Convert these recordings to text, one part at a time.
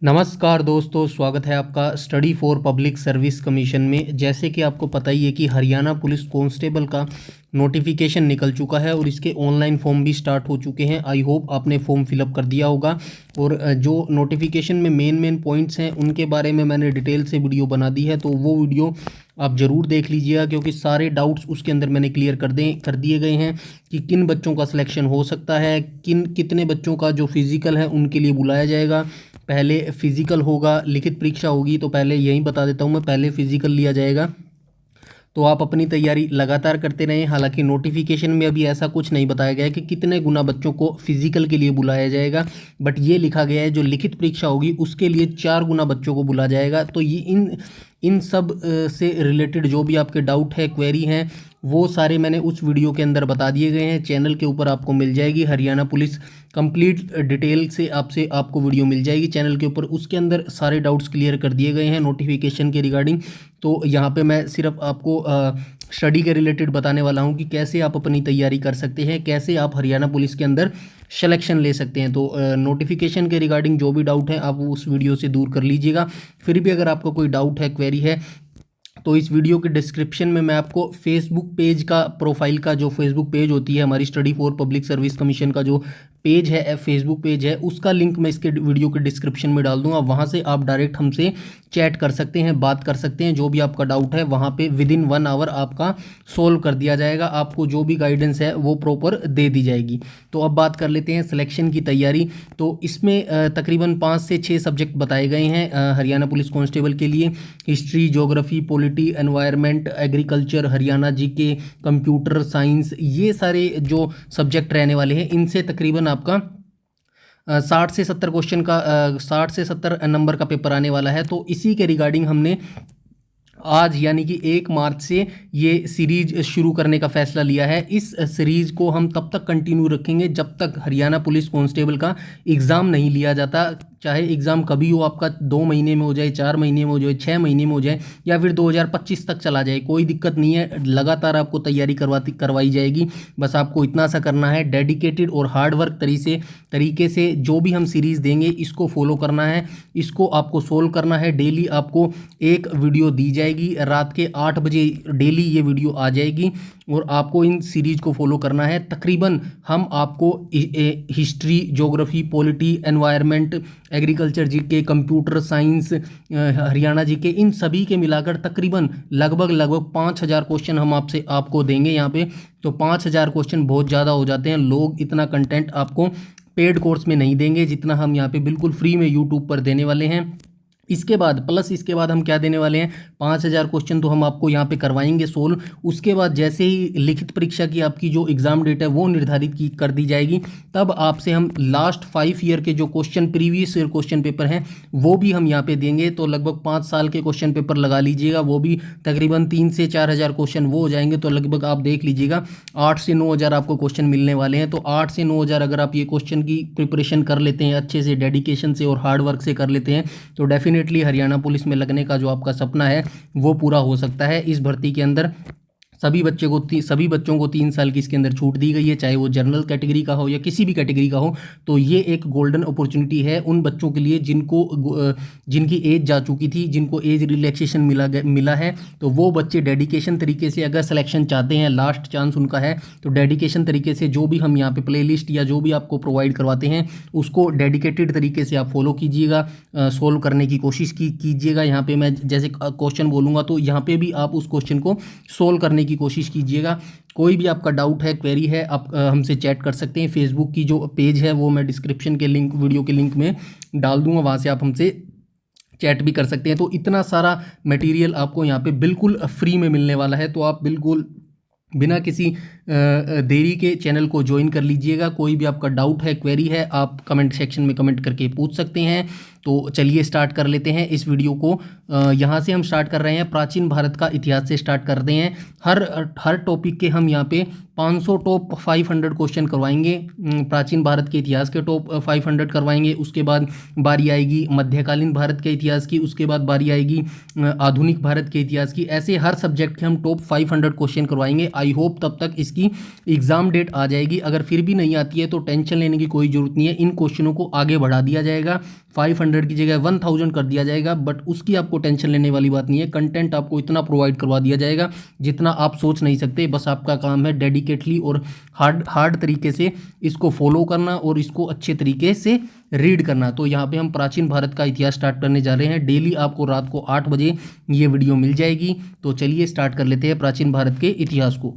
नमस्कार दोस्तों, स्वागत है आपका study for public service commission में। जैसे कि आपको पता ही है कि हरियाणा पुलिस कांस्टेबल का नोटिफिकेशन निकल चुका है और इसके ऑनलाइन फॉर्म भी स्टार्ट हो चुके हैं। आई होप आपने फॉर्म फिलअप कर दिया होगा और जो नोटिफिकेशन में मेन पॉइंट्स हैं उनके बारे में मैंने डिटेल से वीडियो बना दी है, तो वो वीडियो आप ज़रूर देख लीजिएगा क्योंकि सारे डाउट्स उसके अंदर मैंने क्लियर कर दिए गए हैं कि किन बच्चों का सिलेक्शन हो सकता है, कितने बच्चों का जो फिज़िकल है उनके लिए बुलाया जाएगा। पहले फिज़िकल होगा, लिखित परीक्षा होगी, तो पहले यही बता देता हूँ मैं, पहले फिज़िकल लिया जाएगा। तो आप अपनी तैयारी लगातार करते रहें। हालांकि नोटिफिकेशन में अभी ऐसा कुछ नहीं बताया गया है कि कितने गुना बच्चों को फिजिकल के लिए बुलाया जाएगा, बट ये लिखा गया है जो लिखित परीक्षा होगी उसके लिए 4 गुना बच्चों को बुलाया जाएगा। तो ये इन सब से रिलेटेड जो भी आपके डाउट है, क्वेरी हैं, वो सारे मैंने उस वीडियो के अंदर बता दिए गए हैं। चैनल के ऊपर आपको मिल जाएगी हरियाणा पुलिस कंप्लीट डिटेल से आपको वीडियो मिल जाएगी चैनल के ऊपर। उसके अंदर सारे डाउट्स क्लियर कर दिए गए हैं नोटिफिकेशन के रिगार्डिंग। तो यहाँ पे मैं सिर्फ आपको स्टडी के रिलेटेड बताने वाला हूँ कि कैसे आप अपनी तैयारी कर सकते हैं, कैसे आप हरियाणा पुलिस के अंदर सिलेक्शन ले सकते हैं। तो नोटिफिकेशन के रिगार्डिंग जो भी डाउट है आप उस वीडियो से दूर कर लीजिएगा। फिर भी अगर आपको कोई डाउट है, क्वेरी है, तो इस वीडियो के डिस्क्रिप्शन में मैं आपको फेसबुक पेज का, प्रोफाइल का जो फेसबुक पेज होती है हमारी study for public service commission का जो पेज है, फेसबुक पेज है, उसका लिंक मैं इसके वीडियो के डिस्क्रिप्शन में डाल दूंगा। वहाँ से आप डायरेक्ट हमसे चैट कर सकते हैं, बात कर सकते हैं। जो भी आपका डाउट है वहाँ पे विदिन 1 आवर आपका सोल्व कर दिया जाएगा। आपको जो भी गाइडेंस है वो प्रॉपर दे दी जाएगी। तो अब बात कर लेते हैं सिलेक्शन की तैयारी। तो इसमें तकरीबन 5 से 6 सब्जेक्ट बताए गए हैं हरियाणा पुलिस कांस्टेबल के लिए। History, geography, polity, environment, agriculture, Haryana GK, computer science, ये सारे जो सब्जेक्ट रहने वाले हैं इनसे तकरीबन आपका 60 से 70 क्वेश्चन का 60 से 70 नंबर का पेपर आने वाला है। तो इसी के रिगार्डिंग हमने आज यानी कि 1 मार्च से ये सीरीज शुरू करने का फैसला लिया है। इस सीरीज को हम तब तक कंटिन्यू रखेंगे जब तक हरियाणा पुलिस कांस्टेबल का एग्ज़ाम नहीं लिया जाता। चाहे एग्ज़ाम कभी हो, आपका 2 महीने में हो जाए, 4 महीने में हो जाए, 6 महीने में हो जाए, या फिर 2025 तक चला जाए, कोई दिक्कत नहीं है। लगातार आपको तैयारी करवाई जाएगी। बस आपको इतना सा करना है, डेडिकेटेड और हार्ड वर्क तरीके से जो भी हम सीरीज़ देंगे इसको फॉलो करना है, इसको आपको सोल्व करना है। डेली आपको एक वीडियो दी जाएगी, रात के 8 बजे डेली ये वीडियो आ जाएगी और आपको इन सीरीज को फॉलो करना है। तकरीबन हम आपको history, geography, polity, environment, agriculture GK, computer science, Haryana GK, इन सभी के मिलाकर तकरीबन लगभग 5000 क्वेश्चन हम आपको देंगे यहाँ पे। तो 5000 क्वेश्चन बहुत ज़्यादा हो जाते हैं। लोग इतना कंटेंट आपको पेड कोर्स में नहीं देंगे जितना हम यहाँ पे बिल्कुल फ्री में यूट्यूब पर देने वाले हैं। इसके बाद हम क्या देने वाले हैं, 5000 क्वेश्चन तो हम आपको यहाँ पे करवाएंगे सोल्व। उसके बाद जैसे ही लिखित परीक्षा की आपकी जो एग्ज़ाम डेट है वो निर्धारित कर दी जाएगी, तब आपसे हम लास्ट 5 ईयर के जो प्रीवियस ईयर क्वेश्चन पेपर हैं वो भी हम यहाँ पे देंगे। तो लगभग 5 साल के क्वेश्चन पेपर लगा लीजिएगा, वो भी तकरीबन 3 से 4000 क्वेश्चन वो हो जाएंगे। तो लगभग आप देख लीजिएगा 8 से 9000 आपको क्वेश्चन मिलने वाले हैं। तो 8 से 9000 अगर आप ये क्वेश्चन की प्रिपरेशन कर लेते हैं अच्छे से, डेडिकेशन से और हार्ड वर्क से कर लेते हैं, तो डेफिनेटली हरियाणा पुलिस में लगने का जो आपका सपना है वो पूरा हो सकता है। इस भर्ती के अंदर सभी बच्चों को 3 साल की इसके अंदर छूट दी गई है, चाहे वो जनरल कैटेगरी का हो या किसी भी कैटेगरी का हो। तो ये एक गोल्डन अपॉर्चुनिटी है उन बच्चों के लिए जिनकी एज जा चुकी थी, जिनको एज रिलैक्सेशन मिला है। तो वो बच्चे डेडिकेशन तरीके से अगर सिलेक्शन चाहते हैं, लास्ट चांस उनका है, तो डेडिकेशन तरीके से जो भी हम यहाँ पे प्लेलिस्ट या जो भी आपको प्रोवाइड करवाते हैं उसको डेडिकेटेड तरीके से आप फॉलो कीजिएगा, सोल्व करने की कोशिश कीजिएगा। यहाँ पे मैं जैसे क्वेश्चन बोलूँगा तो यहाँ पे भी आप उस क्वेश्चन को सोल्व करने की कोशिश कीजिएगा। कोई भी आपका डाउट है, क्वेरी है, आप हमसे चैट कर सकते हैं। फेसबुक की जो पेज है वो मैं डिस्क्रिप्शन के लिंक, वीडियो के लिंक में डाल दूंगा, वहाँ से आप हमसे चैट भी कर सकते हैं। तो इतना सारा मटेरियल आपको यहाँ पे बिल्कुल फ्री में मिलने वाला है। तो आप बिल्कुल बिना किसी देरी के चैनल को ज्वाइन कर लीजिएगा। कोई भी आपका डाउट है, क्वेरी है, आप कमेंट सेक्शन में कमेंट करके पूछ सकते हैं। तो चलिए स्टार्ट कर लेते हैं इस वीडियो को। यहाँ से हम स्टार्ट कर रहे हैं, प्राचीन भारत का इतिहास से स्टार्ट करते हैं। हर टॉपिक के हम यहाँ पे 500 टॉप 500 क्वेश्चन करवाएंगे। प्राचीन भारत के इतिहास के टॉप 500 करवाएंगे। उसके बाद बारी आएगी मध्यकालीन भारत के इतिहास की, उसके बाद बारी आएगी आधुनिक भारत के इतिहास की। ऐसे हर सब्जेक्ट के हम टॉप 500 क्वेश्चन करवाएंगे। आई होप तब तक इसकी एग्ज़ाम डेट आ जाएगी। अगर फिर भी नहीं आती है तो टेंशन लेने की कोई ज़रूरत नहीं है, इन क्वेश्चनों को आगे बढ़ा दिया जाएगा, 500 की जगह 1000 कर दिया जाएगा। बट उसकी आपको टेंशन लेने वाली बात नहीं है, कंटेंट आपको इतना प्रोवाइड करवा दिया जाएगा जितना आप सोच नहीं सकते। बस आपका काम है डेडिकेटली और हार्ड तरीके से इसको फॉलो करना और इसको अच्छे तरीके से रीड करना। तो यहाँ पे हम प्राचीन भारत का इतिहास स्टार्ट करने जा रहे हैं। डेली आपको रात को 8 बजे ये वीडियो मिल जाएगी। तो चलिए स्टार्ट कर लेते हैं प्राचीन भारत के इतिहास को।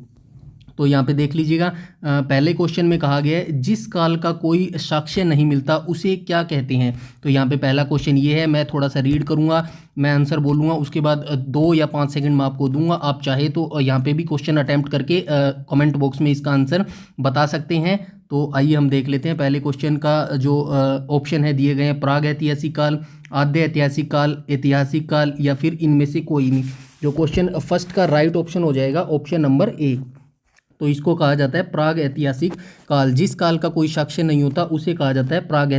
तो यहाँ पे देख लीजिएगा, पहले क्वेश्चन में कहा गया है जिस काल का कोई साक्ष्य नहीं मिलता उसे क्या कहते हैं। तो यहाँ पे पहला क्वेश्चन ये है, मैं थोड़ा सा रीड करूँगा, मैं आंसर बोलूँगा, उसके बाद 2 या 5 सेकंड मैं आपको दूंगा। आप चाहे तो यहाँ पे भी क्वेश्चन अटैम्प्ट करके कमेंट बॉक्स में इसका आंसर बता सकते हैं। तो आइए हम देख लेते हैं। पहले क्वेश्चन का जो ऑप्शन है दिए गए हैं, प्राग ऐतिहासिक काल, आद्य ऐतिहासिक काल, ऐतिहासिक काल या फिर इनमें से कोई नहीं। जो क्वेश्चन फर्स्ट का राइट ऑप्शन हो जाएगा ऑप्शन नंबर ए। तो इसको कहा जाता है प्राग ऐतिहासिक काल। जिस काल का कोई साक्ष्य नहीं होता उसे कहा जाता है प्राग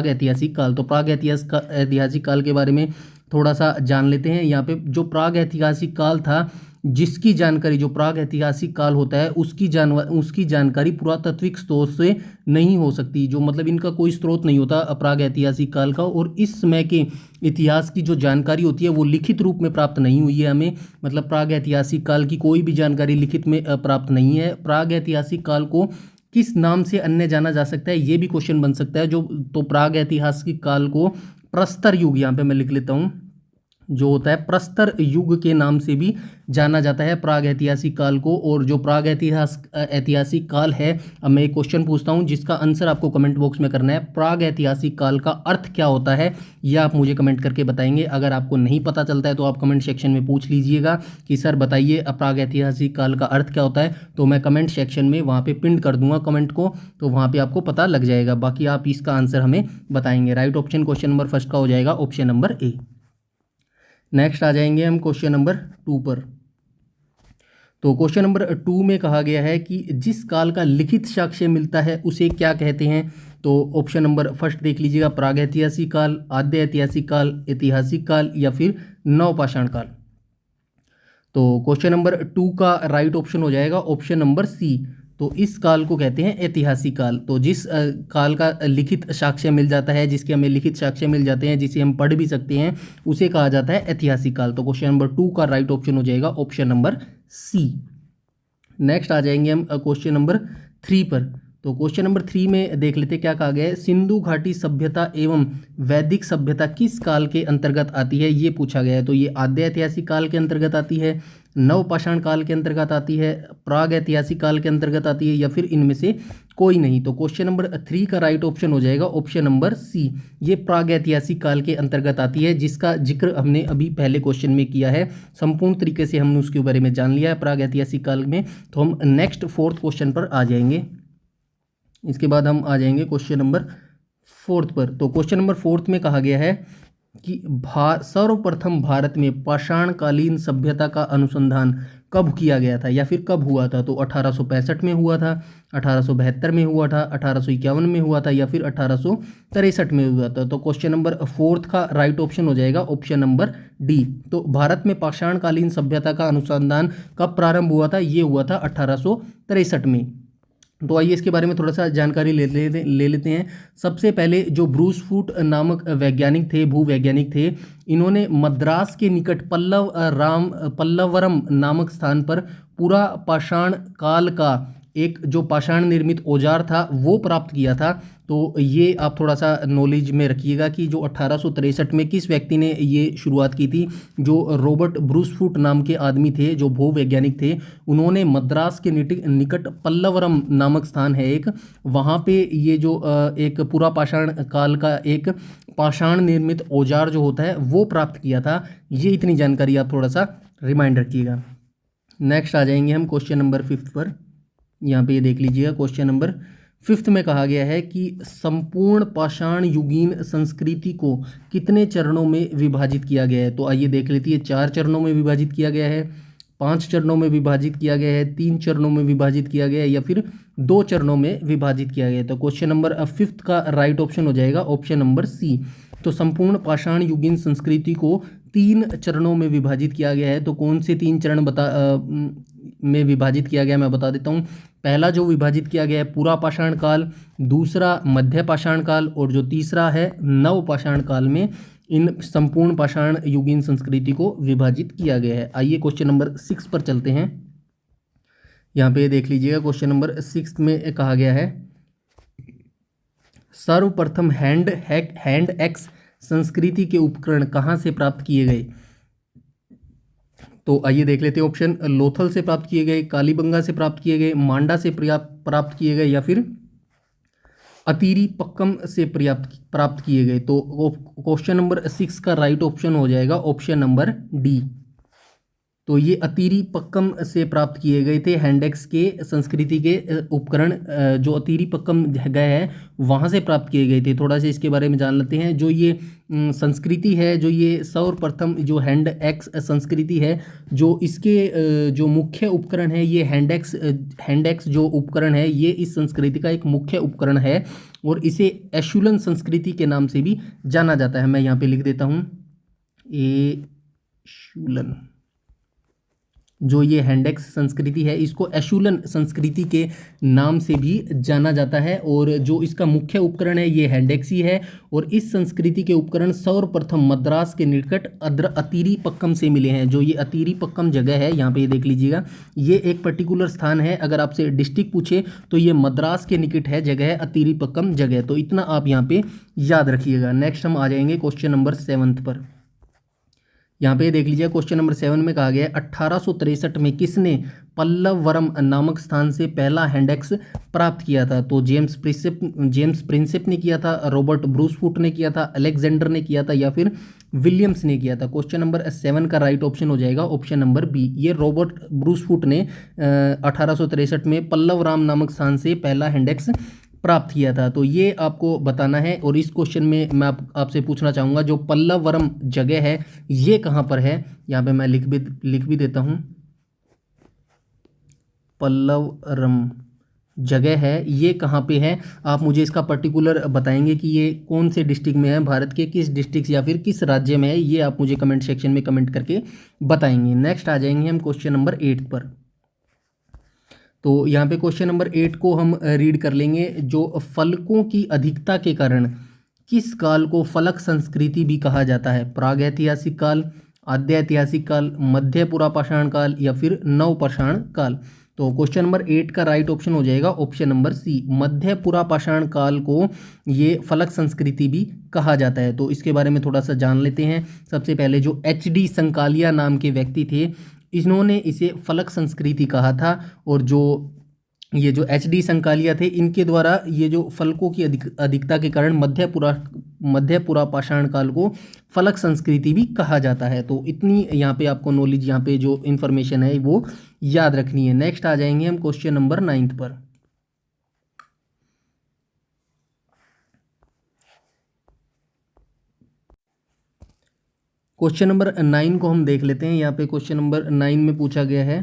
ऐतिहासिक काल। तो प्राग ऐतिहासिक काल के बारे में थोड़ा सा जान लेते हैं। यहाँ पे जो प्राग ऐतिहासिक काल था, जिसकी जानकारी, जो प्राग ऐतिहासिक काल होता है उसकी जानकारी पुरातात्विक स्रोत से नहीं हो सकती। जो मतलब इनका कोई स्रोत नहीं होता प्राग ऐतिहासिक काल का, और इस समय के इतिहास की जो जानकारी होती है वो लिखित रूप में प्राप्त नहीं हुई है हमें। मतलब प्राग ऐतिहासिक काल की कोई भी जानकारी लिखित में प्राप्त नहीं है। प्राग ऐतिहासिक काल को किस नाम से अन्य जाना जा सकता है, ये भी क्वेश्चन बन सकता है। तो प्राग ऐतिहासिक काल को प्रस्तर युग, यहाँ पे मैं लिख लेता हूँ, जो होता है प्रस्तर युग के नाम से भी जाना जाता है प्राग ऐतिहासिक काल को। और जो प्राग ऐतिहासिक काल है, अब मैं एक क्वेश्चन पूछता हूं जिसका आंसर आपको कमेंट बॉक्स में करना है। प्राग ऐतिहासिक काल का अर्थ क्या होता है, यह आप मुझे कमेंट करके बताएंगे। अगर आपको नहीं पता चलता है तो आप कमेंट सेक्शन में पूछ लीजिएगा कि सर बताइए प्राग ऐतिहासिक काल का अर्थ क्या होता है। तो मैं कमेंट सेक्शन में वहाँ पर पिन कर दूंगा कमेंट को, तो वहाँ पर आपको पता लग जाएगा। बाकी आप इसका आंसर हमें बताएंगे। Right option question number first का हो जाएगा ऑप्शन नंबर ए। नेक्स्ट आ जाएंगे हम क्वेश्चन नंबर 2 पर। तो क्वेश्चन नंबर 2 में कहा गया है कि जिस काल का लिखित साक्ष्य मिलता है उसे क्या कहते हैं। तो ऑप्शन नंबर फर्स्ट देख लीजिएगा, प्राग ऐतिहासिक काल, आद्य ऐतिहासिक काल, ऐतिहासिक काल या फिर नवपाषाण काल। तो क्वेश्चन नंबर 2 का राइट ऑप्शन हो जाएगा ऑप्शन नंबर सी। तो इस काल को कहते हैं ऐतिहासिक काल। तो जिस काल का लिखित साक्ष्य मिल जाता है, जिसके हमें लिखित साक्ष्य मिल जाते हैं, जिसे हम पढ़ भी सकते हैं, उसे कहा जाता है ऐतिहासिक काल। तो क्वेश्चन नंबर 2 का राइट ऑप्शन हो जाएगा ऑप्शन नंबर सी। नेक्स्ट आ जाएंगे हम क्वेश्चन नंबर 3 पर। तो क्वेश्चन नंबर 3 में देख लेते क्या कहा गया है, सिंधु घाटी सभ्यता एवं वैदिक सभ्यता किस काल के अंतर्गत आती है, ये पूछा गया है। तो ये आद्य ऐतिहासिक काल के अंतर्गत आती है, नवपाषाण काल के अंतर्गत आती है, प्राग ऐतिहासिक काल के अंतर्गत आती है या फिर इनमें से कोई नहीं। तो क्वेश्चन नंबर 3 का राइट ऑप्शन हो जाएगा ऑप्शन नंबर सी। ये प्राग ऐतिहासिक काल के अंतर्गत आती है, जिसका जिक्र हमने अभी पहले क्वेश्चन में किया है। संपूर्ण तरीके से हमने उसके बारे में जान लिया है प्राग ऐतिहासिक काल में। तो हम नेक्स्ट 4th क्वेश्चन पर आ जाएंगे। इसके बाद हम आ जाएंगे क्वेश्चन नंबर 4th पर। तो क्वेश्चन नंबर 4th में कहा गया है कि सर्वप्रथम भारत में पाषाणकालीन सभ्यता का अनुसंधान कब किया गया था या फिर कब हुआ था। तो 1865 में हुआ था, 1872 में हुआ था, 1851 में हुआ था या फिर 1863 में हुआ था। तो क्वेश्चन नंबर 4th का राइट ऑप्शन हो जाएगा ऑप्शन नंबर डी। तो भारत में पाषाणकालीन सभ्यता का अनुसंधान कब प्रारंभ हुआ था, ये हुआ था 1863 में। तो आइए इसके बारे में थोड़ा सा जानकारी ले लेते हैं। सबसे पहले जो ब्रूस फूट नामक वैज्ञानिक थे, भूवैज्ञानिक थे, इन्होंने मद्रास के निकट पल्लवरम नामक स्थान पर पूरा पाषाण काल का एक जो पाषाण निर्मित औजार था वो प्राप्त किया था। तो ये आप थोड़ा सा नॉलेज में रखिएगा कि जो 1863 में किस व्यक्ति ने ये शुरुआत की थी। जो रॉबर्ट ब्रूसफुट नाम के आदमी थे, जो भूवैज्ञानिक थे, उन्होंने मद्रास के निकट पल्लवरम नामक स्थान है एक, वहाँ पे ये जो एक पूरा पाषाण काल का एक पाषाण निर्मित औजार जो होता है वो प्राप्त किया था। ये इतनी जानकारी आप थोड़ा सा रिमाइंड रखिएगा। नेक्स्ट आ जाएंगे हम क्वेश्चन नंबर 5 पर। यहाँ पे ये देख लीजिएगा, क्वेश्चन नंबर 5 में कहा गया है कि संपूर्ण पाषाण युगीन संस्कृति को कितने चरणों में विभाजित किया गया है। तो आइए देख लेते हैं। 4 चरणों में विभाजित किया गया है, 5 चरणों में विभाजित किया गया है, 3 चरणों में विभाजित किया गया है या फिर 2 चरणों में विभाजित किया गया है। तो क्वेश्चन नंबर 5 का राइट ऑप्शन हो जाएगा ऑप्शन नंबर सी। तो संपूर्ण पाषाण युगीन संस्कृति को 3 चरणों में विभाजित किया गया है। तो कौन से 3 चरण में विभाजित किया गया, मैं बता देता हूँ। पहला जो विभाजित किया गया है पूरा पाषाण काल, दूसरा मध्य पाषाण काल, और जो तीसरा है नव पाषाण काल में इन संपूर्ण पाषाण युगीन संस्कृति को विभाजित किया गया है। आइए क्वेश्चन नंबर 6 पर चलते हैं। यहाँ पे देख लीजिएगा, क्वेश्चन नंबर 6 में कहा गया है सर्वप्रथम हैंड एक्स संस्कृति के उपकरण कहाँ से प्राप्त किए गए। तो आइए देख लेते हैं ऑप्शन। लोथल से प्राप्त किए गए, कालीबंगा से प्राप्त किए गए, मांडा से प्राप्त किए गए, या फिर अतीरी पक्कम से प्राप्त किए गए। तो क्वेश्चन नंबर 6 का राइट ऑप्शन हो जाएगा ऑप्शन नंबर डी। तो ये अतीरी पक्कम से प्राप्त किए गए थे हैंडेक्स के संस्कृति के उपकरण, जो अतीरी पक्कम जगह है वहाँ से प्राप्त किए गए थे। थोड़ा सा इसके बारे में जान लेते हैं। जो ये संस्कृति है, जो ये सर्वप्रथम जो हैंडेक्स संस्कृति है, जो इसके जो मुख्य उपकरण है ये हैंडेक्स जो उपकरण है ये इस संस्कृति का एक मुख्य उपकरण है, और इसे एशुलन संस्कृति के नाम से भी जाना जाता है। मैं यहाँ पे लिख देता हूँ एशुलन। जो ये हैंडेक्स संस्कृति है इसको एशुलन संस्कृति के नाम से भी जाना जाता है, और जो इसका मुख्य उपकरण है ये हैंडेक्स ही है। और इस संस्कृति के उपकरण सर्वप्रथम मद्रास के निकट अतीरी पक्कम से मिले हैं। जो ये अतीरी पक्कम जगह है, यहाँ पे ये देख लीजिएगा, ये एक पर्टिकुलर स्थान है। अगर आपसे डिस्ट्रिक्ट पूछे तो ये मद्रास के निकट है जगह, अतीरी पक्कम जगह। तो इतना आप यहाँ पे याद रखिएगा। नेक्स्ट हम आ जाएंगे क्वेश्चन नंबर 7 पर। यहाँ पे देख लीजिए, क्वेश्चन नंबर 7 में कहा गया है 1863 में किसने पल्लवरम नामक स्थान से पहला हैंडेक्स प्राप्त किया था। तो जेम्स प्रिंसेप ने किया था, रॉबर्ट ब्रूसफुट ने किया था, अलेक्जेंडर ने किया था, या फिर विलियम्स ने किया था। क्वेश्चन नंबर 7 का राइट ऑप्शन हो जाएगा ऑप्शन नंबर बी। ये रॉबर्ट ब्रूसफुट ने 1863 में पल्लवराम नामक स्थान से पहला हैंडेक्स प्राप्त किया था। तो ये आपको बताना है। और इस क्वेश्चन में मैं आपसे पूछना चाहूँगा जो पल्लवरम जगह है ये कहाँ पर है। यहाँ पे मैं लिख भी देता हूँ, पल्लवरम जगह है ये कहाँ पे है। आप मुझे इसका पर्टिकुलर बताएंगे कि ये कौन से डिस्ट्रिक्ट में है, भारत के किस डिस्ट्रिक्ट या फिर किस राज्य में है, ये आप मुझे कमेंट सेक्शन में कमेंट करके बताएंगे। नेक्स्ट आ जाएंगे हम क्वेश्चन नंबर 8 पर। तो यहाँ पे क्वेश्चन नंबर 8 को हम रीड कर लेंगे। जो फलकों की अधिकता के कारण किस काल को फलक संस्कृति भी कहा जाता है। प्रागैतिहासिक काल, आद्य ऐतिहासिक काल, मध्य पुरापाषाण काल, या फिर नवपाषाण काल। तो क्वेश्चन नंबर 8 का राइट ऑप्शन हो जाएगा ऑप्शन नंबर सी। मध्य पुरापाषाण काल को ये फलक संस्कृति भी कहा जाता है। तो इसके बारे में थोड़ा सा जान लेते हैं। सबसे पहले जो एच.डी. संकालिया नाम के व्यक्ति थे, इन्होंने इसे फलक संस्कृति कहा था। और जो ये जो एच.डी. संकालिया थे, इनके द्वारा ये जो फलकों की अधिकता के कारण मध्य पुरापाषाण काल को फलक संस्कृति भी कहा जाता है। तो इतनी यहाँ पे आपको नॉलेज, यहाँ पे जो इन्फॉर्मेशन है वो याद रखनी है। नेक्स्ट आ जाएंगे हम क्वेश्चन नंबर 9 पर। क्वेश्चन नंबर 9 को हम देख लेते हैं। यहाँ पे क्वेश्चन नंबर 9 में पूछा गया है,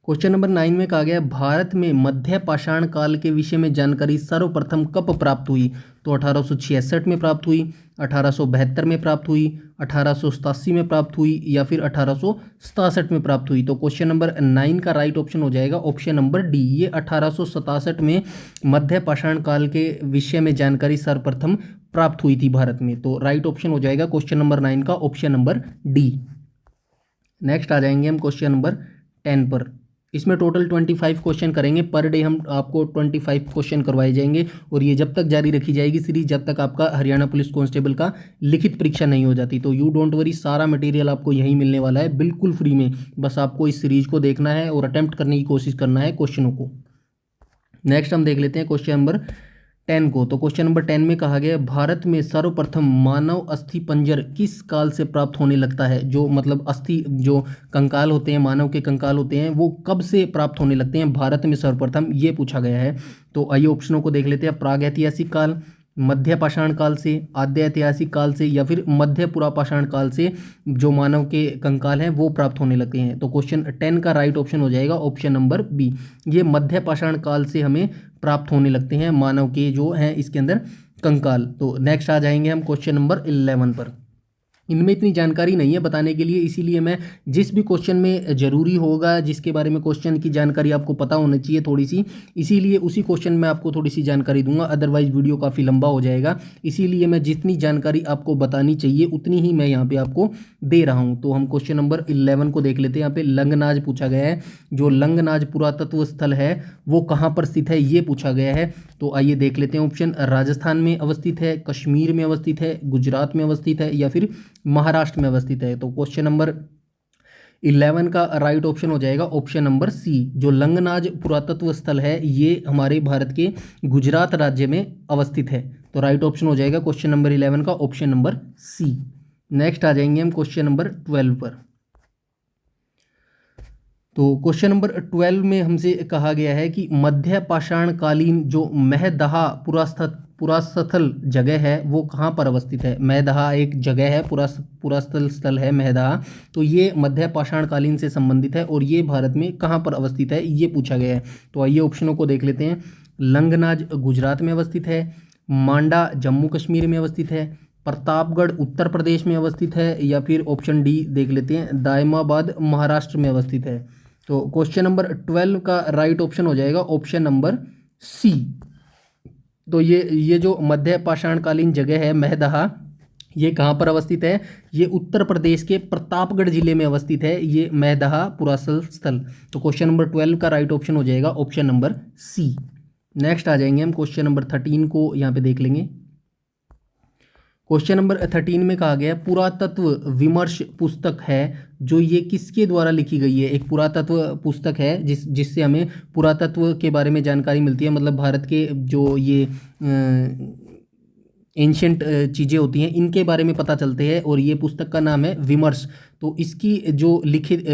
क्वेश्चन नंबर 9 में कहा गया है भारत में मध्य पाषाण काल के विषय में जानकारी सर्वप्रथम कब प्राप्त हुई। तो 1866 में प्राप्त हुई, 1872 में प्राप्त हुई, 1887 में प्राप्त हुई, या फिर 1867 में प्राप्त हुई। तो क्वेश्चन नंबर 9 का राइट ऑप्शन हो जाएगा ऑप्शन नंबर डी। ये 1867 में मध्य पाषाण काल के विषय में जानकारी सर्वप्रथम प्राप्त हुई थी भारत में। तो राइट ऑप्शन हो जाएगा क्वेश्चन नंबर 9 का ऑप्शन नंबर डी। नेक्स्ट आ जाएंगे हम क्वेश्चन नंबर 10 पर। इसमें टोटल 25 क्वेश्चन करेंगे पर डे। हम आपको 25 क्वेश्चन करवाए जाएंगे, और ये जब तक जारी रखी जाएगी सीरीज, जब तक आपका हरियाणा पुलिस कांस्टेबल का लिखित परीक्षा नहीं हो जाती। तो यू डोंट वरी, सारा मटेरियल आपको यहीं मिलने वाला है बिल्कुल फ्री में। बस आपको इस सीरीज को देखना है और अटेम्प्ट करने की कोशिश करना है क्वेश्चनों को। नेक्स्ट हम देख लेते हैं क्वेश्चन नंबर 10 को। तो क्वेश्चन नंबर 10 में कहा गया भारत में सर्वप्रथम मानव अस्थि पंजर किस काल से प्राप्त होने लगता है। जो मतलब अस्थि, जो कंकाल होते हैं, मानव के कंकाल होते हैं, वो कब से प्राप्त होने लगते हैं भारत में सर्वप्रथम, ये पूछा गया है। तो आइए ऑप्शनों को देख लेते हैं। प्रागैतिहासिक काल, मध्य पाषाण काल से, आद्य ऐतिहासिक काल से, या फिर मध्य पुरापाषाण काल से जो मानव के कंकाल हैं वो प्राप्त होने लगते हैं। तो क्वेश्चन 10 का राइट ऑप्शन हो जाएगा ऑप्शन नंबर बी। ये मध्य पाषाण काल से हमें प्राप्त होने लगते हैं मानव के जो हैं इसके अंदर कंकाल। तो नेक्स्ट आ जाएंगे हम क्वेश्चन नंबर 11 पर। इनमें इतनी जानकारी नहीं है बताने के लिए, इसीलिए मैं जिस भी क्वेश्चन में ज़रूरी होगा, जिसके बारे में क्वेश्चन की जानकारी आपको पता होनी चाहिए थोड़ी सी, इसीलिए उसी क्वेश्चन में आपको थोड़ी सी जानकारी दूंगा, अदरवाइज वीडियो काफ़ी लंबा हो जाएगा। इसीलिए मैं जितनी जानकारी आपको बतानी चाहिए उतनी ही मैं यहाँ पे आपको दे रहा हूँ। तो हम क्वेश्चन नंबर 11 को देख लेते हैं। यहाँ पे लंगनाज पूछा गया है। जो लंगनाज पुरातत्व स्थल है वो कहाँ पर स्थित है, ये पूछा गया है। तो आइए देख लेते हैं ऑप्शन। राजस्थान में अवस्थित है, कश्मीर में अवस्थित है, गुजरात में अवस्थित है, या फिर महाराष्ट्र में अवस्थित है। तो क्वेश्चन नंबर 11 का राइट ऑप्शन हो जाएगा ऑप्शन नंबर सी। जो लंगनाज पुरातत्व स्थल है ये हमारे भारत के गुजरात राज्य में अवस्थित है। तो राइट ऑप्शन हो जाएगा क्वेश्चन नंबर 11 का ऑप्शन नंबर सी। नेक्स्ट आ जाएंगे हम क्वेश्चन नंबर 12 पर। तो क्वेश्चन नंबर 12 में हमसे कहा गया है कि मध्य पाषाण कालीन जो महदहा पुरास्थल जगह है वो कहाँ पर अवस्थित है। महदहा एक जगह है, पुरास्थल स्थल है महदहा। तो ये मध्य पाषाण कालीन से संबंधित है और ये भारत में कहाँ पर अवस्थित है, ये पूछा गया है। तो आइए ऑप्शनों को देख लेते हैं। लंगनाज गुजरात में अवस्थित है, मांडा जम्मू कश्मीर में अवस्थित है, प्रतापगढ़ उत्तर प्रदेश में अवस्थित है, या फिर ऑप्शन डी देख लेते हैं, दायमाबाद महाराष्ट्र में अवस्थित है। तो क्वेश्चन नंबर 12 का राइट ऑप्शन हो जाएगा ऑप्शन नंबर सी। तो ये जो मध्य पाषाणकालीन जगह है महदहा, ये कहाँ पर अवस्थित है, ये उत्तर प्रदेश के प्रतापगढ़ जिले में अवस्थित है ये महदहा पुरातत्व स्थल। तो क्वेश्चन नंबर 12 का राइट ऑप्शन हो जाएगा ऑप्शन नंबर सी। नेक्स्ट आ जाएंगे हम क्वेश्चन नंबर 13 को यहाँ पे देख लेंगे। क्वेश्चन नंबर 13 में कहा गया पुरातत्व विमर्श पुस्तक है जो ये किसके द्वारा लिखी गई है। एक पुरातत्व पुस्तक है जिससे हमें पुरातत्व के बारे में जानकारी मिलती है, मतलब भारत के जो ये एंशंट चीज़ें होती हैं इनके बारे में पता चलते हैं, और ये पुस्तक का नाम है विमर्श। तो इसकी जो लिखित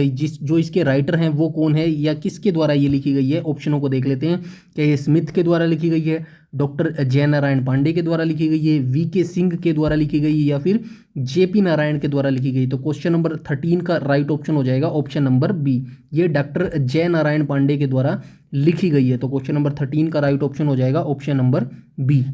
जो इसके राइटर हैं वो कौन है या किसके द्वारा ये लिखी गई है, ऑप्शनों को देख लेते हैं। क्या ये स्मिथ के द्वारा लिखी गई है, डॉक्टर जयनारायण पांडे के द्वारा लिखी गई है, वीके सिंह के द्वारा लिखी गई है, या फिर जेपी नारायण के द्वारा लिखी गई। तो क्वेश्चन नंबर 13 का राइट ऑप्शन हो जाएगा ऑप्शन नंबर बी, ये डॉक्टर जयनारायण पांडे के द्वारा लिखी गई है। तो क्वेश्चन नंबर 13 का राइट ऑप्शन हो जाएगा ऑप्शन नंबर बी।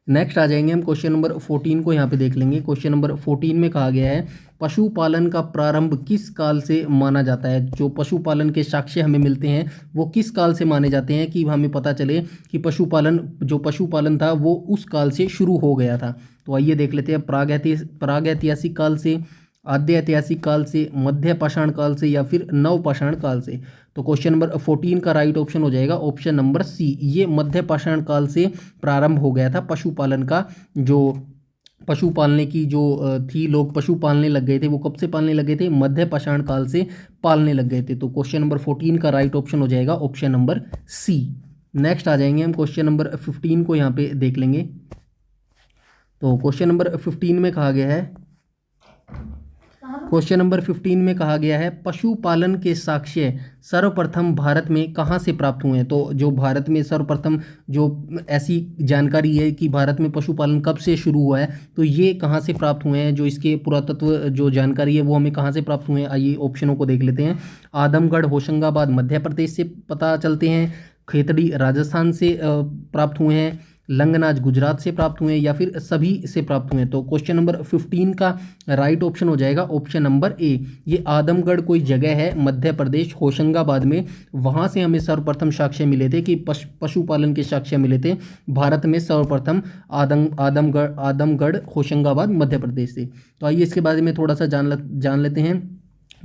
नेक्स्ट आ जाएंगे हम क्वेश्चन नंबर 14 को यहाँ पे देख लेंगे। क्वेश्चन नंबर 14 में कहा गया है पशुपालन का प्रारंभ किस काल से माना जाता है। जो पशुपालन के साक्ष्य हमें मिलते हैं वो किस काल से माने जाते हैं कि हमें पता चले कि पशुपालन था वो उस काल से शुरू हो गया था। तो आइए देख लेते हैं, प्रागैतिहासिक काल से, आद्य ऐतिहासिक काल से, मध्य पाषाण काल से, या फिर नव पाषाण काल से। तो क्वेश्चन नंबर 14 का राइट ऑप्शन हो जाएगा ऑप्शन नंबर सी, ये मध्य पाषाण काल से प्रारंभ हो गया था पशुपालन का। जो पशु पालने की जो थी, लोग पशु पालने लग गए थे, वो कब से पालने लग गए थे, मध्य पाषाण काल से पालने लग गए थे। तो क्वेश्चन नंबर 14 का राइट ऑप्शन हो जाएगा ऑप्शन नंबर सी। नेक्स्ट आ जाएंगे हम क्वेश्चन नंबर 15 को यहाँ पे देख लेंगे। तो क्वेश्चन नंबर 15 में कहा गया है पशुपालन के साक्ष्य सर्वप्रथम भारत में कहाँ से प्राप्त हुए हैं। तो जो भारत में सर्वप्रथम जो ऐसी जानकारी है कि भारत में पशुपालन कब से शुरू हुआ है, तो ये कहाँ से प्राप्त हुए हैं, जो इसके पुरातत्व जो जानकारी है वो हमें कहाँ से प्राप्त हुए हैं। आइए ऑप्शनों को देख लेते हैं। आदमगढ़ होशंगाबाद मध्य प्रदेश से पता चलते हैं, खेतड़ी राजस्थान से प्राप्त हुए हैं, लंगनाज गुजरात से प्राप्त हुए हैं, या फिर सभी से प्राप्त हुए हैं। तो क्वेश्चन नंबर 15 का राइट ऑप्शन हो जाएगा ऑप्शन नंबर ए, ये आदमगढ़ कोई जगह है मध्य प्रदेश होशंगाबाद में, वहाँ से हमें सर्वप्रथम साक्ष्य मिले थे कि पशुपालन के साक्ष्य मिले थे भारत में सर्वप्रथम आदमगढ़ होशंगाबाद मध्य प्रदेश से। तो आइए इसके बारे में थोड़ा सा जान लेते हैं।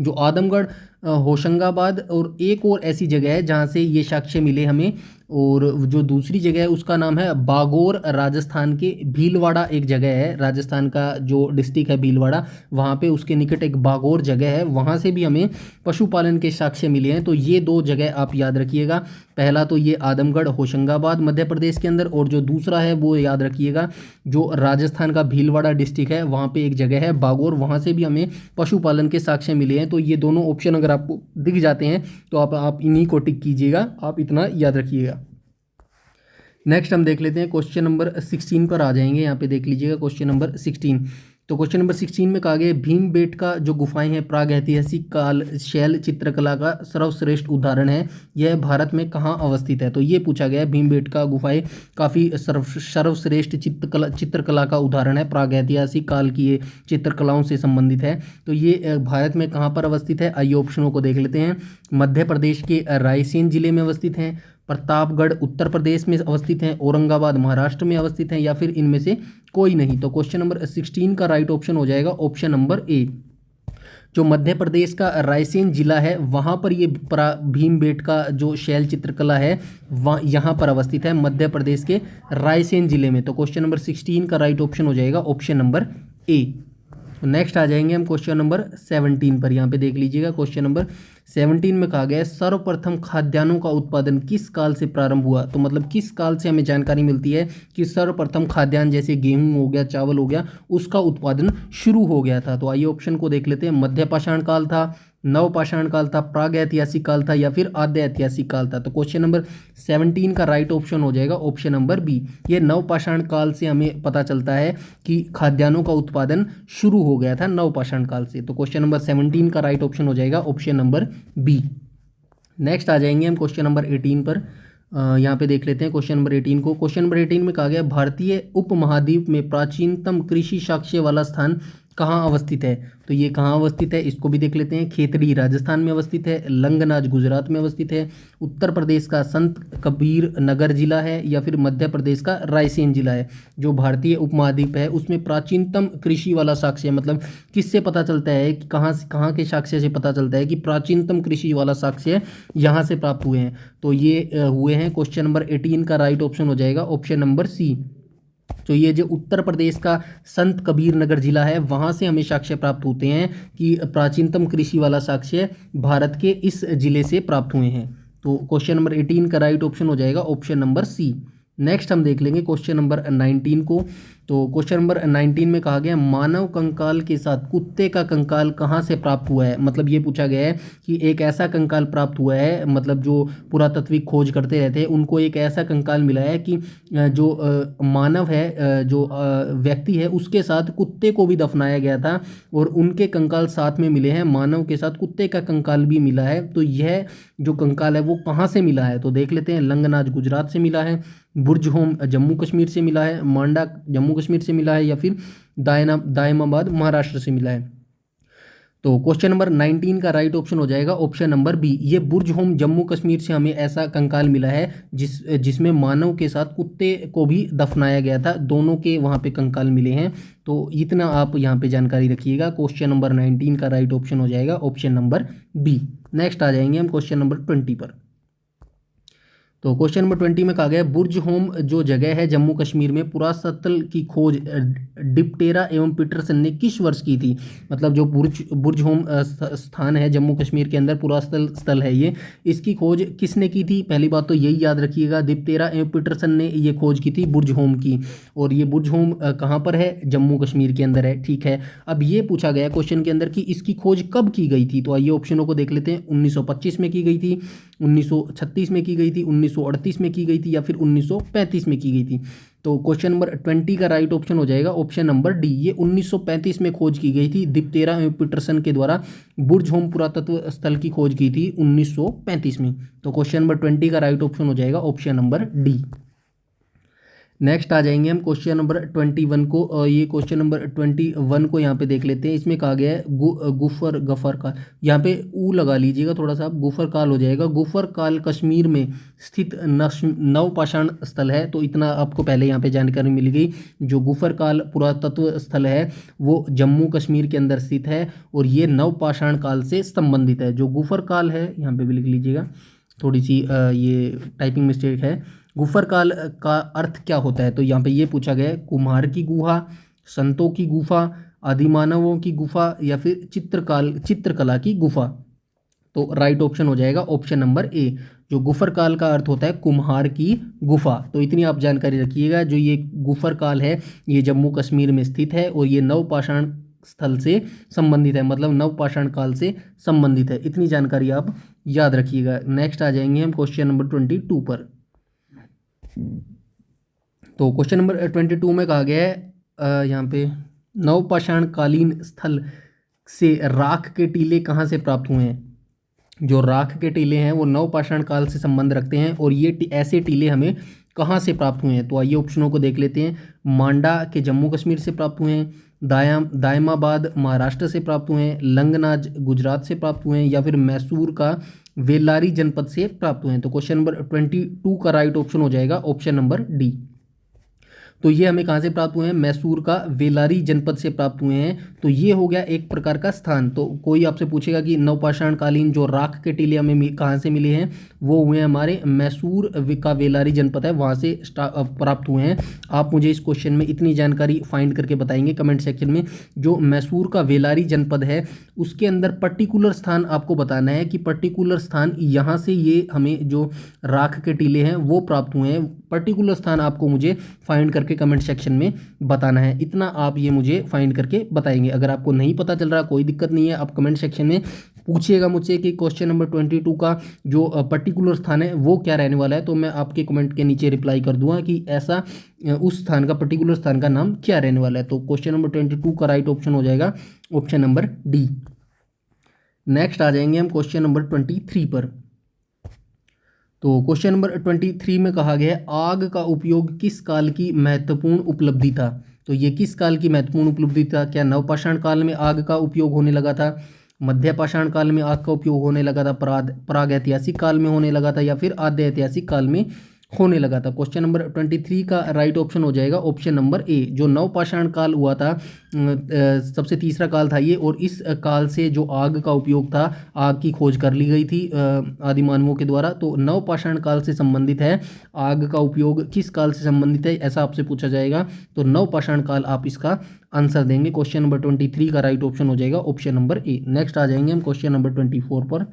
जो आदमगढ़ होशंगाबाद और एक और ऐसी जगह है जहाँ से ये साक्ष्य मिले हमें, और जो दूसरी जगह है उसका नाम है बागोर, राजस्थान के भीलवाड़ा एक जगह है, राजस्थान का जो डिस्ट्रिक्ट है भीलवाड़ा, वहाँ पे उसके निकट एक बागोर जगह है, वहाँ से भी हमें पशुपालन के साक्ष्य मिले हैं। तो ये दो जगह आप याद रखिएगा, पहला तो ये आदमगढ़ होशंगाबाद मध्य प्रदेश के अंदर, और जो दूसरा है वो याद रखिएगा जो राजस्थान का भीलवाड़ा डिस्ट्रिक्ट है वहाँ पे एक जगह है बागोर, वहाँ से भी हमें पशुपालन के साक्ष्य मिले हैं। तो ये दोनों ऑप्शन अगर आपको दिख जाते हैं तो आप इन्हीं को टिक कीजिएगा, आप इतना याद रखिएगा। नेक्स्ट हम देख लेते हैं क्वेश्चन नंबर 16 पर आ जाएंगे। यहाँ पे देख लीजिएगा क्वेश्चन नंबर 16। तो क्वेश्चन नंबर 16 में कहा गया भीमबेटका जो गुफाएं हैं प्राग ऐतिहासिक काल शैल चित्रकला का सर्वश्रेष्ठ उदाहरण है, यह भारत में कहाँ अवस्थित है। तो ये पूछा गया है, भीमबेटका गुफाएं काफ़ी सर्वश्रेष्ठ चित्रकला का उदाहरण है, प्राग ऐतिहासिक काल की ये चित्रकलाओं से संबंधित है। तो ये भारत में कहाँ पर अवस्थित है, आइए ऑप्शनों को देख लेते हैं। मध्य प्रदेश के रायसेन जिले में अवस्थित हैं, प्रतापगढ़ उत्तर प्रदेश में अवस्थित हैं, औरंगाबाद महाराष्ट्र में अवस्थित हैं, या फिर इनमें से कोई नहीं। तो क्वेश्चन नंबर 16 का राइट ऑप्शन हो जाएगा ऑप्शन नंबर ए। जो मध्य प्रदेश का रायसेन जिला है वहाँ पर ये भीमबेटका जो शैल चित्रकला है वहाँ यहाँ पर अवस्थित है, मध्य प्रदेश के रायसेन जिले में। तो क्वेश्चन नंबर 16 का राइट ऑप्शन हो जाएगा ऑप्शन नंबर ए। नेक्स्ट आ जाएंगे हम क्वेश्चन नंबर 17 पर। यहाँ पे देख लीजिएगा, क्वेश्चन नंबर 17 में कहा गया है सर्वप्रथम खाद्यान्नों का उत्पादन किस काल से प्रारंभ हुआ। तो मतलब किस काल से हमें जानकारी मिलती है कि सर्वप्रथम खाद्यान्न जैसे गेहूं हो गया, चावल हो गया, उसका उत्पादन शुरू हो गया था। तो आइए ऑप्शन को देख लेते हैं। मध्य पाषाण काल था, नवपाषाण काल था, प्राग ऐतिहासिक काल था, या फिर आद्य ऐतिहासिक काल था। तो क्वेश्चन नंबर 17 का राइट ऑप्शन हो जाएगा ऑप्शन नंबर बी। ये नवपाषाण काल से हमें पता चलता है कि खाद्यान्नों का उत्पादन शुरू हो गया था नवपाषाण काल से। तो क्वेश्चन नंबर 17 का राइट ऑप्शन हो जाएगा ऑप्शन नंबर बी। नेक्स्ट आ जाएंगे हम क्वेश्चन नंबर 18 पर। यहाँ पे देख लेते हैं क्वेश्चन नंबर 18 को। क्वेश्चन नंबर 18 में कहा गया भारतीय उपमहाद्वीप में प्राचीनतम कृषि साक्ष्य वाला स्थान कहाँ अवस्थित है। तो ये कहाँ अवस्थित है इसको भी देख लेते हैं। खेतड़ी राजस्थान में अवस्थित है, लंगनाज गुजरात में अवस्थित है, उत्तर प्रदेश का संत कबीर नगर जिला है, या फिर मध्य प्रदेश का रायसेन जिला है। जो भारतीय उपमहाद्वीप है उसमें प्राचीनतम कृषि वाला साक्ष्य, मतलब किससे पता चलता है कि कहाँ के साक्ष्य से पता चलता है कि प्राचीनतम कृषि वाला साक्ष्य यहाँ से प्राप्त हुए हैं। तो ये हुए हैं, क्वेश्चन नंबर 18 का राइट ऑप्शन हो जाएगा ऑप्शन नंबर सी। तो ये जो उत्तर प्रदेश का संत कबीर नगर जिला है वहाँ से हमें साक्ष्य प्राप्त होते हैं कि प्राचीनतम कृषि वाला साक्ष्य भारत के इस जिले से प्राप्त हुए हैं। तो क्वेश्चन नंबर 18 का राइट ऑप्शन हो जाएगा ऑप्शन नंबर सी। नेक्स्ट हम देख लेंगे क्वेश्चन नंबर 19 को। तो क्वेश्चन नंबर 19 में कहा गया मानव कंकाल के साथ कुत्ते का कंकाल कहाँ से प्राप्त हुआ है। मतलब ये पूछा गया है कि एक ऐसा कंकाल प्राप्त हुआ है, मतलब जो पुरातात्विक खोज करते रहते हैं उनको एक ऐसा कंकाल मिला है कि जो मानव है, जो व्यक्ति है, उसके साथ कुत्ते को भी दफनाया गया था और उनके कंकाल साथ में मिले हैं, मानव के साथ कुत्ते का कंकाल भी मिला है। तो यह जो कंकाल है वो कहाँ से मिला है, तो देख लेते हैं। लंगनाज गुजरात से मिला है, बुर्जहोम जम्मू कश्मीर से मिला है, मांडा जम्मू कश्मीर से मिला है, या फिर दायमाबाद महाराष्ट्र से मिला है। तो क्वेश्चन नंबर 19 का राइट ऑप्शन हो जाएगा ऑप्शन नंबर बी। ये बुर्जहोम जम्मू कश्मीर से हमें ऐसा कंकाल मिला है जिसमें मानव के साथ कुत्ते को भी दफनाया गया था, दोनों के वहाँ पे कंकाल मिले हैं। तो इतना आप यहाँ पे जानकारी रखिएगा। क्वेश्चन नंबर 19 का राइट ऑप्शन हो जाएगा ऑप्शन नंबर बी। नेक्स्ट आ जाएंगे हम क्वेश्चन नंबर 20 पर। तो क्वेश्चन नंबर 20 में कहा गया बुर्जहोम जो जगह है जम्मू कश्मीर में पुरातत्व की खोज डिप्टेरा एवं पीटरसन ने किस वर्ष की थी। मतलब जो बुर्जहोम स्थान है जम्मू कश्मीर के अंदर, पुरातत्व स्थल है ये, इसकी खोज किसने की थी। पहली बात तो यही याद रखिएगा, डिप्टेरा एवं पीटरसन ने ये खोज की थी बुर्जहोम की, और ये बुर्जहोम कहाँ पर है, जम्मू कश्मीर के अंदर है। ठीक है, अब ये पूछा गया क्वेश्चन के अंदर कि इसकी खोज कब की गई थी। तो आइए ऑप्शनों को देख लेते हैं। 1925 में की गई थी, 1936 में की गई थी, 1938 में की गई थी, या फिर 1935 में की गई थी। तो क्वेश्चन नंबर 20 का राइट ऑप्शन हो जाएगा ऑप्शन नंबर डी। ये 1935 में खोज की गई थी, डिप्टेरा एवं पीटरसन के द्वारा बुर्जहोम पुरातत्व स्थल की खोज की थी 1935 में। तो क्वेश्चन नंबर 20 का राइट ऑप्शन हो जाएगा ऑप्शन नंबर डी। नेक्स्ट आ जाएंगे हम क्वेश्चन नंबर 21 को। ये क्वेश्चन नंबर 21 को यहाँ पे देख लेते हैं। इसमें कहा गया है गुफर गफर काल, यहाँ पे ऊ लगा लीजिएगा थोड़ा सा, गुफर काल हो जाएगा। गुफर काल कश्मीर में स्थित नवपाषाण स्थल है। तो इतना आपको पहले यहाँ पे जानकारी मिल गई। जो गुफर काल पुरातत्व स्थल है वो जम्मू कश्मीर के अंदर स्थित है और ये नवपाषाण काल से संबंधित है। जो गुफर काल है, यहाँ पे भी लिख लीजिएगा, थोड़ी सी ये टाइपिंग मिस्टेक है। गुफर काल का अर्थ क्या होता है, तो यहाँ पे ये पूछा गया है कुम्हार की गुहा, संतों की गुफा, आदिमानवों की गुफा, या फिर चित्रकला की गुफा। तो राइट ऑप्शन हो जाएगा ऑप्शन नंबर ए। जो गुफर काल का अर्थ होता है कुम्हार की गुफा। तो इतनी आप जानकारी रखिएगा। जो ये गुफर काल है ये जम्मू कश्मीर में स्थित है और ये नवपाषाण स्थल से संबंधित है, मतलब नवपाषाण काल से संबंधित है। इतनी जानकारी आप याद रखिएगा। नेक्स्ट आ जाएंगे हम क्वेश्चन नंबर 22 पर। तो क्वेश्चन नंबर 22 में कहा गया है यहाँ पे नवपाषाणकालीन स्थल से राख के टीले कहाँ से प्राप्त हुए हैं? जो राख के टीले हैं वो नवपाषाण काल से संबंध रखते हैं और ये ऐसे टीले हमें कहाँ से प्राप्त हुए हैं? तो आइए ऑप्शनों को देख लेते हैं। मांडा के जम्मू कश्मीर से प्राप्त हुए हैं, दायमाबाद महाराष्ट्र से प्राप्त हुए हैं, लंगनाज गुजरात से प्राप्त हुए हैं, या फिर मैसूर का वेल्लारी जनपद से प्राप्त हुए हैं। तो क्वेश्चन नंबर 22 का राइट ऑप्शन हो जाएगा ऑप्शन नंबर डी। तो ये हमें कहाँ से प्राप्त हुए हैं? मैसूर का वेलारी जनपद से प्राप्त हुए हैं। तो ये हो गया एक प्रकार का स्थान। तो कोई आपसे पूछेगा कि नवपाषाण कालीन जो राख के टीले हमें कहाँ से मिले हैं, वो हुए हमारे मैसूर का वेलारी जनपद है, वहाँ से प्राप्त हुए हैं। आप मुझे इस क्वेश्चन में इतनी जानकारी फाइंड करके बताएंगे कमेंट सेक्शन में। जो मैसूर का वेलारी जनपद है उसके अंदर पर्टिकुलर स्थान आपको बताना है कि पर्टिकुलर स्थान यहाँ से ये हमें जो राख के टीले हैं वो प्राप्त हुए हैं। पर्टिकुलर स्थान आपको मुझे फाइंड करके कमेंट सेक्शन में बताना है। इतना आप ये मुझे फाइंड करके बताएंगे। अगर आपको नहीं पता चल रहा कोई दिक्कत नहीं है, आप कमेंट सेक्शन में पूछिएगा मुझसे कि क्वेश्चन नंबर 22 का जो पर्टिकुलर स्थान है वो क्या रहने वाला है, तो मैं आपके कमेंट के नीचे रिप्लाई कर दूंगा कि ऐसा उस स्थान का पर्टिकुलर स्थान का नाम क्या रहने वाला है। तो क्वेश्चन नंबर 22 का राइट ऑप्शन हो जाएगा ऑप्शन नंबर डी। नेक्स्ट आ जाएंगे हम क्वेश्चन नंबर 23 पर। तो क्वेश्चन नंबर 23 में कहा गया है आग का उपयोग किस काल की महत्वपूर्ण उपलब्धि था? तो ये किस काल की महत्वपूर्ण उपलब्धि था? क्या नवपाषाण काल में आग का उपयोग होने लगा था, मध्यपाषाण काल में आग का उपयोग होने लगा था, प्राग ऐतिहासिक काल में होने लगा था, या फिर आद्य ऐतिहासिक काल में होने लगा था? क्वेश्चन नंबर 23 का राइट ऑप्शन हो जाएगा ऑप्शन नंबर ए। जो नवपाषाण काल हुआ था सबसे तीसरा काल था ये, और इस काल से जो आग का उपयोग था, आग की खोज कर ली गई थी आदि मानवों के द्वारा। तो नवपाषाण काल से संबंधित है, आग का उपयोग किस काल से संबंधित है ऐसा आपसे पूछा जाएगा। तो नवपाषाण काल आप इसका आंसर देंगे। क्वेश्चन नंबर 23 का राइट ऑप्शन हो जाएगा ऑप्शन नंबर ए। नेक्स्ट आ जाएंगे हम क्वेश्चन नंबर 24 पर।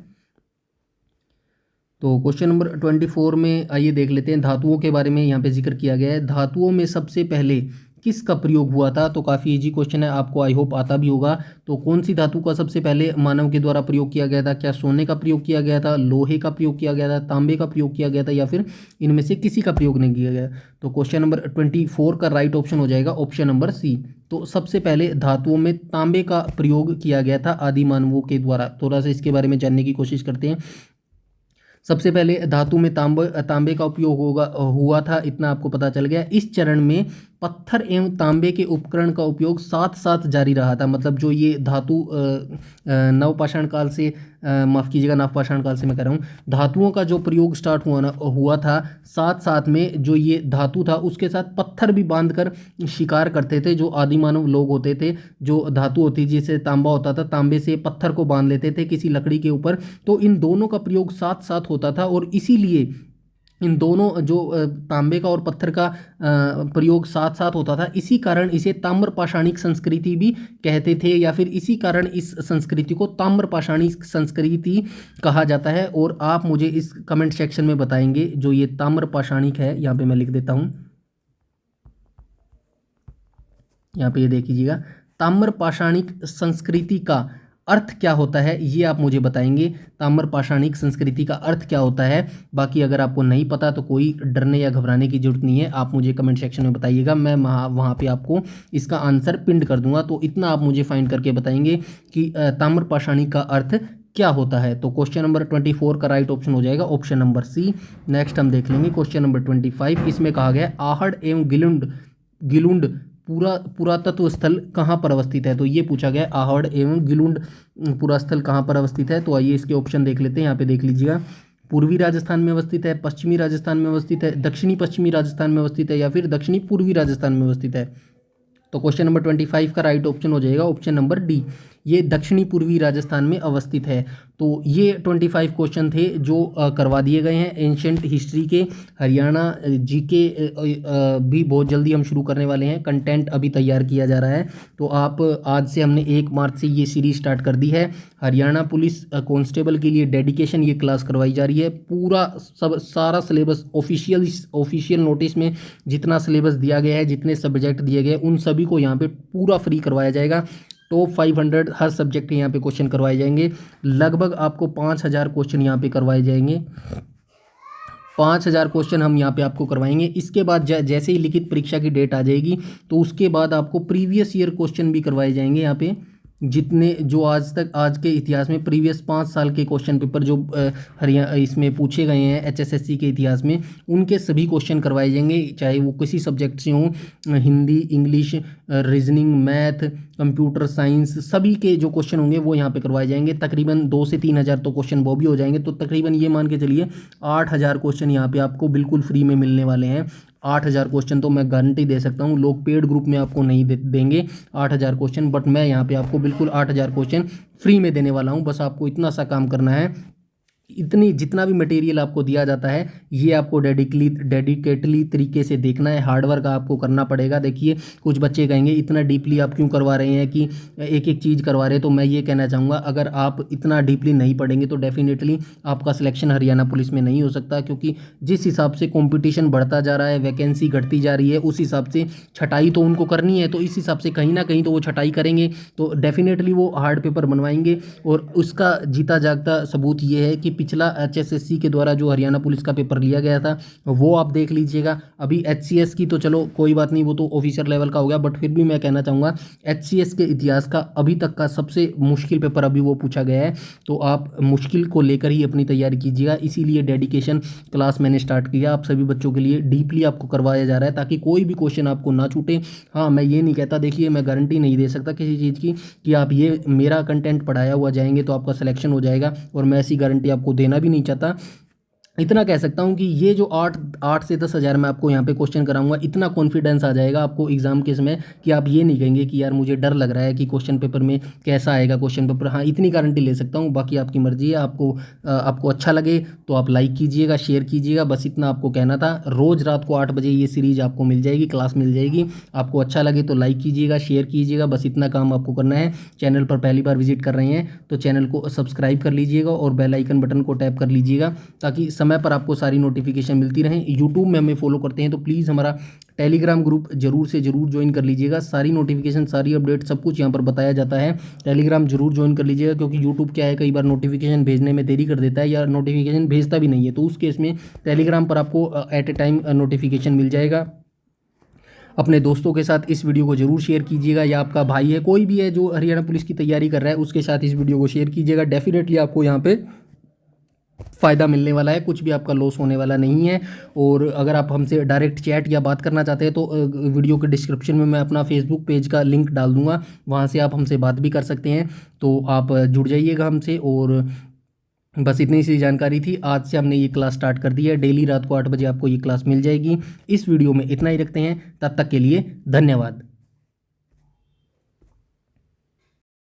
तो क्वेश्चन नंबर 24 में आइए देख लेते हैं। धातुओं के बारे में यहाँ पे जिक्र किया गया है। धातुओं में सबसे पहले किसका प्रयोग हुआ था? तो काफ़ी इजी क्वेश्चन है, आपको आई होप आता भी होगा। तो कौन सी धातु का सबसे पहले मानव के द्वारा प्रयोग किया गया था? क्या सोने का प्रयोग किया गया था, लोहे का प्रयोग किया गया था, तांबे का प्रयोग किया गया था, या फिर इनमें से किसी का प्रयोग नहीं किया गया? तो क्वेश्चन नंबर 24 का राइट ऑप्शन हो जाएगा ऑप्शन नंबर सी। तो सबसे पहले धातुओं में तांबे का प्रयोग किया गया था आदि मानवों के द्वारा। थोड़ा सा इसके बारे में जानने की कोशिश करते हैं। सबसे पहले धातु में तांबे का उपयोग हुआ था, इतना आपको पता चल गया। इस चरण में पत्थर एवं तांबे के उपकरण का उपयोग साथ साथ जारी रहा था। मतलब जो ये धातु नवपाषाण काल से माफ़ कीजिएगा, नवपाषाण काल से मैं कह रहा हूँ, धातुओं का जो प्रयोग स्टार्ट हुआ था, साथ साथ में जो ये धातु था उसके साथ पत्थर भी बांध कर शिकार करते थे। जो आदिमानव लोग होते थे, जो धातु होती जैसे तांबा होता था, तांबे से पत्थर को बांध लेते थे किसी लकड़ी के ऊपर। तो इन दोनों का प्रयोग साथ साथ होता था, और इसीलिए इन दोनों जो तांबे का और पत्थर का प्रयोग साथ साथ होता था, इसी कारण इसे ताम्रपाषाणिक संस्कृति भी कहते थे, या फिर इसी कारण इस संस्कृति को ताम्रपाषाणिक संस्कृति कहा जाता है। और आप मुझे इस कमेंट सेक्शन में बताएंगे जो ये ताम्रपाषाणिक है, यहाँ पे मैं लिख देता हूँ, यहाँ पे ये देख लीजिएगा, ताम्रपाषाणिक संस्कृति का अर्थ क्या होता है, ये आप मुझे बताएंगे। ताम्रपाषाणिक संस्कृति का अर्थ क्या होता है? बाकी अगर आपको नहीं पता तो कोई डरने या घबराने की जरूरत नहीं है, आप मुझे कमेंट सेक्शन में बताइएगा, मैं वहाँ पे आपको इसका आंसर पिन कर दूंगा। तो इतना आप मुझे फाइंड करके बताएंगे कि ताम्रपाषाणिक का अर्थ क्या होता है। तो क्वेश्चन नंबर 24 का राइट ऑप्शन हो जाएगा ऑप्शन नंबर सी। नेक्स्ट हम देख लेंगे क्वेश्चन नंबर 25। इसमें कहा गया है आहड़ एवं गिलुंड पुरातत्व स्थल कहाँ पर अवस्थित है? तो ये पूछा गया आहड़ एवं गिलुंड पुरास्थल कहाँ पर अवस्थित है। तो आइए इसके ऑप्शन देख लेते हैं। यहाँ पे देख लीजिएगा, पूर्वी राजस्थान में अवस्थित है, पश्चिमी राजस्थान में अवस्थित है, दक्षिणी पश्चिमी राजस्थान में अवस्थित है, या फिर दक्षिणी पूर्वी राजस्थान में अवस्थित है। तो क्वेश्चन नंबर 25 का राइट ऑप्शन हो जाएगा ऑप्शन नंबर डी, ये दक्षिणी पूर्वी राजस्थान में अवस्थित है। तो ये 25 क्वेश्चन थे जो करवा दिए गए हैं एंशिएंट हिस्ट्री के। हरियाणा जीके भी बहुत जल्दी हम शुरू करने वाले हैं, कंटेंट अभी तैयार किया जा रहा है। तो आप आज से हमने 1 मार्च से ये सीरीज स्टार्ट कर दी है। हरियाणा पुलिस कांस्टेबल के लिए डेडिकेशन ये क्लास करवाई जा रही है। पूरा सारा सिलेबस ऑफिशियल नोटिस में जितना सिलेबस दिया गया है, जितने सब्जेक्ट दिए गए, उन सभी को यहाँ पे पूरा फ्री करवाया जाएगा। टॉप 500 हर सब्जेक्ट के यहाँ पे क्वेश्चन करवाए जाएंगे। लगभग आपको 5000 क्वेश्चन यहाँ पे करवाए जाएंगे। 5000 क्वेश्चन हम यहाँ पे आपको करवाएंगे। इसके बाद जैसे ही लिखित परीक्षा की डेट आ जाएगी तो उसके बाद आपको प्रीवियस ईयर क्वेश्चन भी करवाए जाएंगे यहाँ पे, जितने जो आज के इतिहास में प्रीवियस 5 साल के क्वेश्चन पेपर जो हरियाणा इसमें पूछे गए हैं एचएसएससी के इतिहास में, उनके सभी क्वेश्चन करवाए जाएंगे, चाहे वो किसी सब्जेक्ट से हों, Hindi, English, reasoning, math, computer science, सभी के जो क्वेश्चन होंगे वो यहाँ पे करवाए जाएंगे। तकरीबन 2 से 3 हज़ार तो क्वेश्चन वो भी हो जाएंगे, तो तकरीबन ये मान के चलिए 8000 क्वेश्चन यहाँ पे आपको बिल्कुल फ्री में मिलने वाले हैं। 8000 क्वेश्चन तो मैं गारंटी दे सकता हूँ, लोग पेड ग्रुप में आपको नहीं देंगे 8000 क्वेश्चन, बट मैं यहाँ पे आपको बिल्कुल 8000 क्वेश्चन फ्री में देने वाला हूँ। बस आपको इतना सा काम करना है, इतनी जितना भी मटेरियल आपको दिया जाता है ये आपको डेडिकेटली तरीके से देखना है, हार्डवर्क आपको करना पड़ेगा। देखिए कुछ बच्चे कहेंगे इतना डीपली आप क्यों करवा रहे हैं कि एक एक चीज़ करवा रहे हैं, तो मैं ये कहना चाहूँगा अगर आप इतना डीपली नहीं पढ़ेंगे तो डेफिनेटली आपका सिलेक्शन हरियाणा पुलिस में नहीं हो सकता, क्योंकि जिस हिसाब से कॉम्पिटिशन बढ़ता जा रहा है, वैकेंसी घटती जा रही है, उस हिसाब से छटाई तो उनको करनी है, तो इस हिसाब से कहीं ना कहीं तो वो छटाई करेंगे, तो डेफिनेटली वो हार्ड पेपर बनवाएंगे। और उसका जीता जागता सबूत ये है कि पिछला एचएसएससी के द्वारा जो हरियाणा पुलिस का पेपर लिया गया था वो आप देख लीजिएगा। अभी एचसीएस की तो चलो कोई बात नहीं, वो तो ऑफिसर लेवल का हो गया, बट फिर भी मैं कहना चाहूँगा एचसीएस के इतिहास का अभी तक का सबसे मुश्किल पेपर अभी वो पूछा गया है, तो आप मुश्किल को लेकर ही अपनी तैयारी कीजिएगा। इसीलिए डेडिकेशन क्लास मैंने स्टार्ट किया, आप सभी बच्चों के लिए डीपली आपको करवाया जा रहा है ताकि कोई भी क्वेश्चन आपको ना छूटे। हाँ, मैं ये नहीं कहता, देखिए मैं गारंटी नहीं दे सकता किसी चीज़ की कि आप ये मेरा कंटेंट पढ़ाया हुआ जाएंगे तो आपका सिलेक्शन हो जाएगा, और मैं ऐसी गारंटी आपको देना भी नहीं चाहता। इतना कह सकता हूँ कि ये जो 8 से 10 हज़ार मैं आपको यहाँ पे क्वेश्चन कराऊंगा, इतना कॉन्फिडेंस आ जाएगा आपको एग्जाम के समय कि आप ये नहीं कहेंगे कि यार मुझे डर लग रहा है कि क्वेश्चन पेपर में कैसा आएगा क्वेश्चन पेपर। हाँ, इतनी गारंटी ले सकता हूँ, बाकी आपकी मर्जी है। आपको अच्छा लगे तो आप लाइक कीजिएगा, शेयर कीजिएगा, बस इतना आपको कहना था। रोज़ रात को 8 बजे ये सीरीज़ आपको मिल जाएगी, क्लास मिल जाएगी। आपको अच्छा लगे तो लाइक कीजिएगा, शेयर कीजिएगा, बस इतना काम आपको करना है। चैनल पर पहली बार विजिट कर रहे हैं तो चैनल को सब्सक्राइब कर लीजिएगा और बेल आइकन बटन को टैप कर लीजिएगा ताकि समय पर आपको सारी नोटिफिकेशन मिलती रहें। यूट्यूब में हमें फॉलो करते हैं तो प्लीज़ हमारा टेलीग्राम ग्रुप जरूर से जरूर ज्वाइन कर लीजिएगा। सारी नोटिफिकेशन, सारी अपडेट, सब कुछ यहाँ पर बताया जाता है। टेलीग्राम जरूर ज्वाइन कर लीजिएगा, क्योंकि यूट्यूब क्या है, कई बार नोटिफिकेशन भेजने में देरी कर देता है या नोटिफिकेशन भेजता भी नहीं है, तो उस केस में टेलीग्राम पर आपको एट ए टाइम नोटिफिकेशन मिल जाएगा। अपने दोस्तों के साथ इस वीडियो को जरूर शेयर कीजिएगा, या आपका भाई है कोई भी है जो हरियाणा पुलिस की तैयारी कर रहा है उसके साथ इस वीडियो को शेयर कीजिएगा। डेफिनेटली आपको यहाँ पे फ़ायदा मिलने वाला है, कुछ भी आपका लॉस होने वाला नहीं है। और अगर आप हमसे डायरेक्ट चैट या बात करना चाहते हैं तो वीडियो के डिस्क्रिप्शन में मैं अपना फेसबुक पेज का लिंक डाल दूंगा, वहाँ से आप हमसे बात भी कर सकते हैं, तो आप जुड़ जाइएगा हमसे। और बस इतनी सी जानकारी थी, आज से हमने ये क्लास स्टार्ट कर दी है। डेली रात को 8 बजे आपको ये क्लास मिल जाएगी। इस वीडियो में इतना ही रखते हैं, तब तक के लिए धन्यवाद।